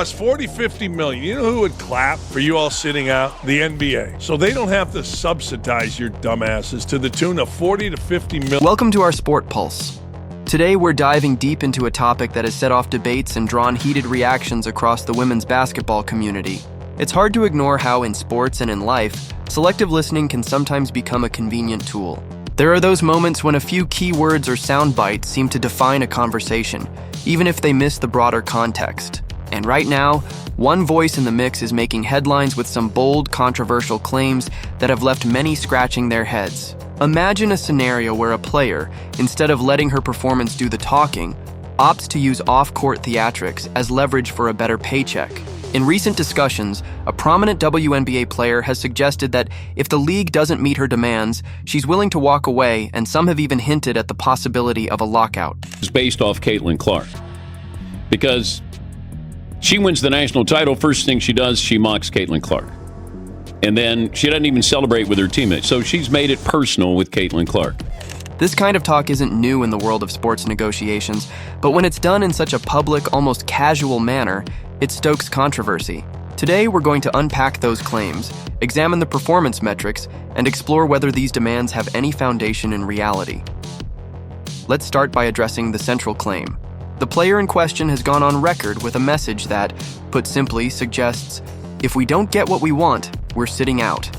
It's 40, 50 million. You know who would clap for you all sitting out? The NBA. So they don't have to subsidize your dumbasses to the tune of 40 to 50 million. Welcome to our Sport Pulse. Today we're diving deep into a topic that has set off debates and drawn heated reactions across the women's basketball community. It's hard to ignore how in sports and in life, selective listening can sometimes become a convenient tool. There are those moments when a few keywords or sound bites seem to define a conversation, even if they miss the broader context. And right now, one voice in the mix is making headlines with some bold, controversial claims that have left many scratching their heads. Imagine a scenario where a player, instead of letting her performance do the talking, opts to use off-court theatrics as leverage for a better paycheck. In recent discussions, a prominent WNBA player has suggested that if the league doesn't meet her demands, she's willing to walk away, and some have even hinted at the possibility of a lockout. It's based off Caitlin Clark. Because she wins the national title, first thing she does, she mocks Caitlin Clark. And then she doesn't even celebrate with her teammates. So she's made it personal with Caitlin Clark. This kind of talk isn't new in the world of sports negotiations, but when it's done in such a public, almost casual manner, it stokes controversy. Today, we're going to unpack those claims, examine the performance metrics, and explore whether these demands have any foundation in reality. Let's start by addressing the central claim. The player in question has gone on record with a message that, put simply, suggests, if we don't get what we want, we're sitting out.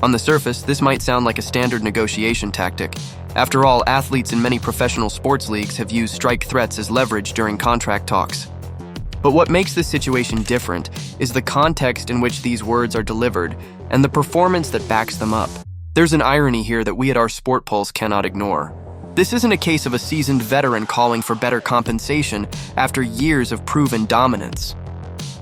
On the surface, this might sound like a standard negotiation tactic. After all, athletes in many professional sports leagues have used strike threats as leverage during contract talks. But what makes this situation different is the context in which these words are delivered and the performance that backs them up. There's an irony here that we at our Sport Pulse cannot ignore. This isn't a case of a seasoned veteran calling for better compensation after years of proven dominance.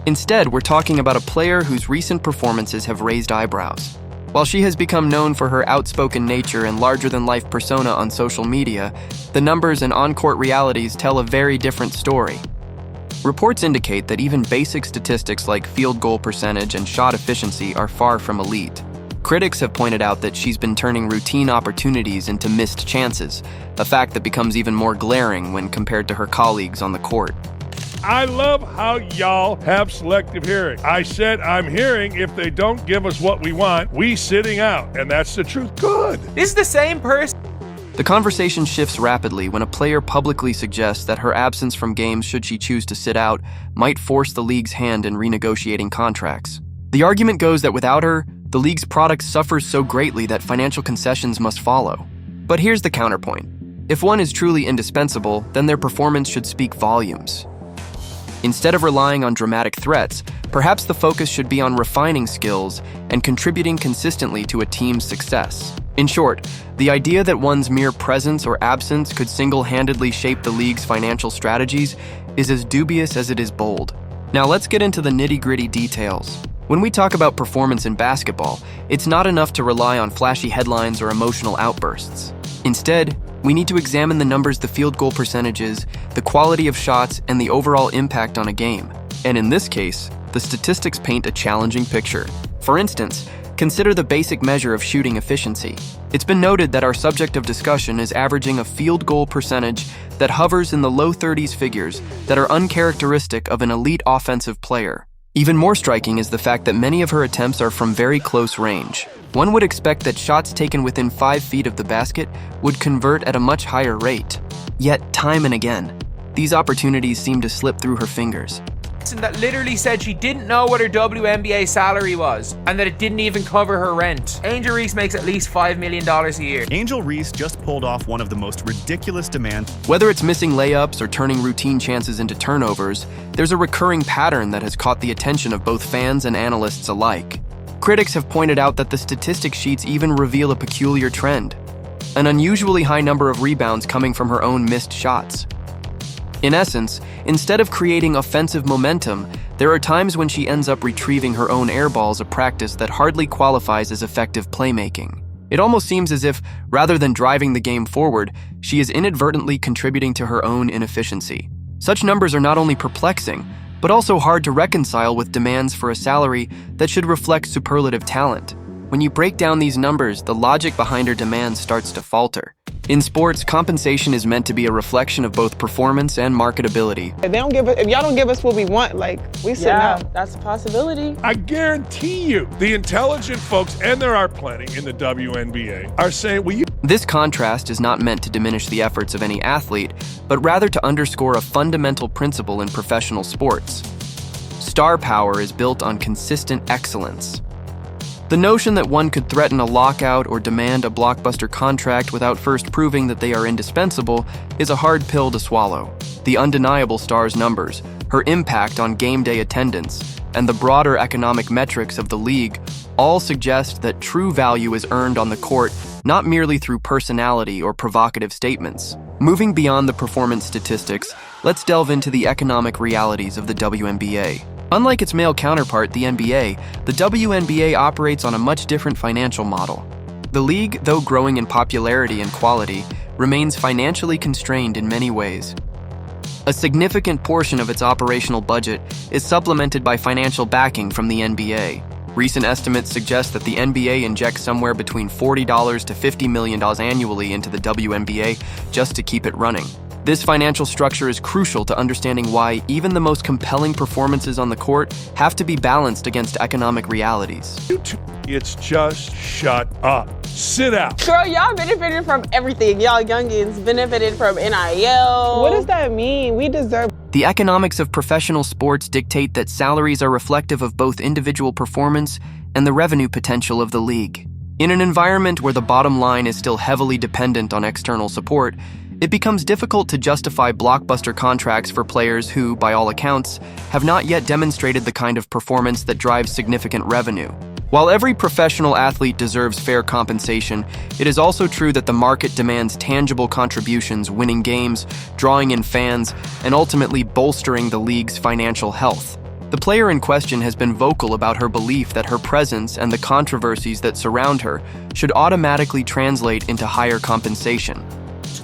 Instead, we're talking about a player whose recent performances have raised eyebrows. While she has become known for her outspoken nature and larger-than-life persona on social media, the numbers and on-court realities tell a very different story. Reports indicate that even basic statistics like field goal percentage and shot efficiency are far from elite. Critics have pointed out that she's been turning routine opportunities into missed chances, a fact that becomes even more glaring when compared to her colleagues on the court. I love how y'all have selective hearing. I said I'm hearing if they don't give us what we want, we sitting out. And that's the truth. Good. This is the same person. The conversation shifts rapidly when a player publicly suggests that her absence from games should she choose to sit out might force the league's hand in renegotiating contracts. The argument goes that without her, the league's product suffers so greatly that financial concessions must follow. But here's the counterpoint. If one is truly indispensable, then their performance should speak volumes. Instead of relying on dramatic threats, perhaps the focus should be on refining skills and contributing consistently to a team's success. In short, the idea that one's mere presence or absence could single-handedly shape the league's financial strategies is as dubious as it is bold. Now let's get into the nitty-gritty details. When we talk about performance in basketball, it's not enough to rely on flashy headlines or emotional outbursts. Instead, we need to examine the numbers, the field goal percentages, the quality of shots, and the overall impact on a game. And in this case, the statistics paint a challenging picture. For instance, consider the basic measure of shooting efficiency. It's been noted that our subject of discussion is averaging a field goal percentage that hovers in the low 30s figures that are uncharacteristic of an elite offensive player. Even more striking is the fact that many of her attempts are from very close range. One would expect that shots taken within 5 feet of the basket would convert at a much higher rate. Yet, time and again, these opportunities seem to slip through her fingers. That literally said she didn't know what her WNBA salary was and that it didn't even cover her rent. Angel Reese makes at least $5 million a year. Angel Reese just pulled off one of the most ridiculous demands. Whether it's missing layups or turning routine chances into turnovers, there's a recurring pattern that has caught the attention of both fans and analysts alike. Critics have pointed out that the statistic sheets even reveal a peculiar trend, an unusually high number of rebounds coming from her own missed shots. In essence, instead of creating offensive momentum, there are times when she ends up retrieving her own air balls, a practice that hardly qualifies as effective playmaking. It almost seems as if, rather than driving the game forward, she is inadvertently contributing to her own inefficiency. Such numbers are not only perplexing, but also hard to reconcile with demands for a salary that should reflect superlative talent. When you break down these numbers, the logic behind her demands starts to falter. In sports, compensation is meant to be a reflection of both performance and marketability. If y'all don't give us what we want, like, we sit out. That's a possibility. I guarantee you, the intelligent folks, and there are plenty in the WNBA, are saying, will you? This contrast is not meant to diminish the efforts of any athlete, but rather to underscore a fundamental principle in professional sports. Star power is built on consistent excellence. The notion that one could threaten a lockout or demand a blockbuster contract without first proving that they are indispensable is a hard pill to swallow. The undeniable star's numbers, her impact on game day attendance, and the broader economic metrics of the league all suggest that true value is earned on the court not merely through personality or provocative statements. Moving beyond the performance statistics, let's delve into the economic realities of the WNBA. Unlike its male counterpart, the NBA, the WNBA operates on a much different financial model. The league, though growing in popularity and quality, remains financially constrained in many ways. A significant portion of its operational budget is supplemented by financial backing from the NBA. Recent estimates suggest that the NBA injects somewhere between $40 to $50 million annually into the WNBA just to keep it running. This financial structure is crucial to understanding why even the most compelling performances on the court have to be balanced against economic realities. It's just shut up. Sit out. Girl, y'all benefited from everything. Y'all youngins benefited from NIL. What does that mean? We deserve. The economics of professional sports dictate that salaries are reflective of both individual performance and the revenue potential of the league. In an environment where the bottom line is still heavily dependent on external support, it becomes difficult to justify blockbuster contracts for players who, by all accounts, have not yet demonstrated the kind of performance that drives significant revenue. While every professional athlete deserves fair compensation, it is also true that the market demands tangible contributions, winning games, drawing in fans, and ultimately bolstering the league's financial health. The player in question has been vocal about her belief that her presence and the controversies that surround her should automatically translate into higher compensation.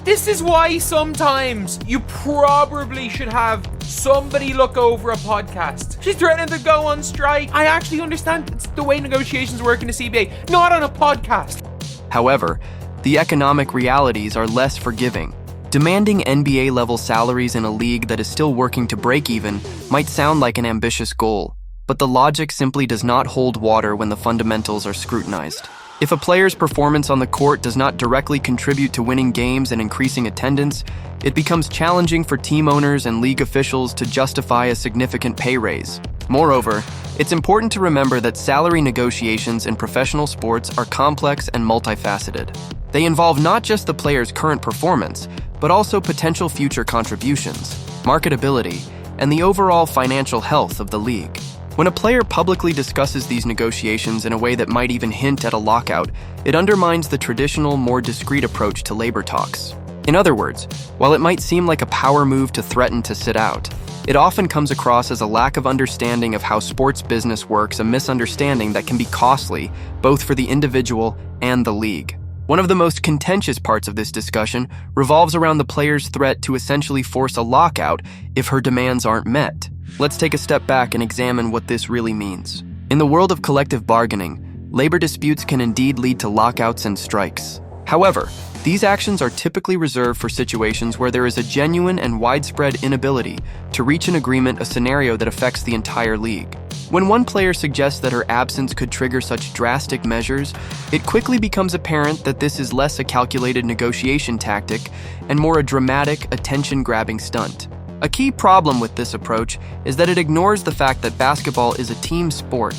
This is why sometimes you probably should have somebody look over a podcast. She's threatening to go on strike. I actually understand it's the way negotiations work in the CBA, not on a podcast. However, the economic realities are less forgiving. Demanding NBA-level salaries in a league that is still working to break even might sound like an ambitious goal, but the logic simply does not hold water when the fundamentals are scrutinized. If a player's performance on the court does not directly contribute to winning games and increasing attendance, it becomes challenging for team owners and league officials to justify a significant pay raise. Moreover, it's important to remember that salary negotiations in professional sports are complex and multifaceted. They involve not just the player's current performance, but also potential future contributions, marketability, and the overall financial health of the league. When a player publicly discusses these negotiations in a way that might even hint at a lockout, it undermines the traditional, more discreet approach to labor talks. In other words, while it might seem like a power move to threaten to sit out, it often comes across as a lack of understanding of how sports business works, a misunderstanding that can be costly, both for the individual and the league. One of the most contentious parts of this discussion revolves around the player's threat to essentially force a lockout if her demands aren't met. Let's take a step back and examine what this really means. In the world of collective bargaining, labor disputes can indeed lead to lockouts and strikes. However, these actions are typically reserved for situations where there is a genuine and widespread inability to reach an agreement, a scenario that affects the entire league. When one player suggests that her absence could trigger such drastic measures, it quickly becomes apparent that this is less a calculated negotiation tactic and more a dramatic, attention-grabbing stunt. A key problem with this approach is that it ignores the fact that basketball is a team sport.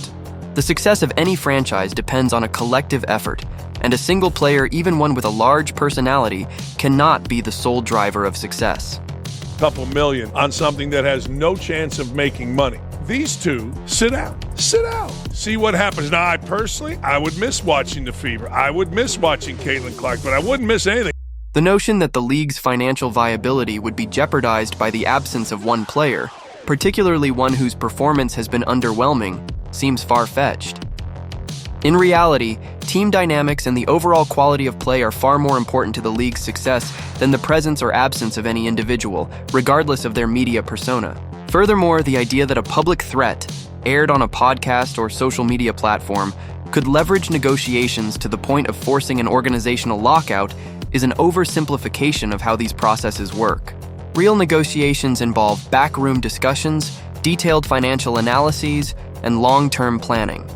The success of any franchise depends on a collective effort, and a single player, even one with a large personality, cannot be the sole driver of success. Couple million on something that has no chance of making money. These two, sit out. See what happens. Now, I would miss watching the Fever. I would miss watching Caitlin Clark, but I wouldn't miss anything. The notion that the league's financial viability would be jeopardized by the absence of one player, particularly one whose performance has been underwhelming, seems far-fetched. In reality, team dynamics and the overall quality of play are far more important to the league's success than the presence or absence of any individual, regardless of their media persona. Furthermore, the idea that a public threat, aired on a podcast or social media platform, could leverage negotiations to the point of forcing an organizational lockout is an oversimplification of how these processes work. Real negotiations involve backroom discussions, detailed financial analyses, and long-term planning.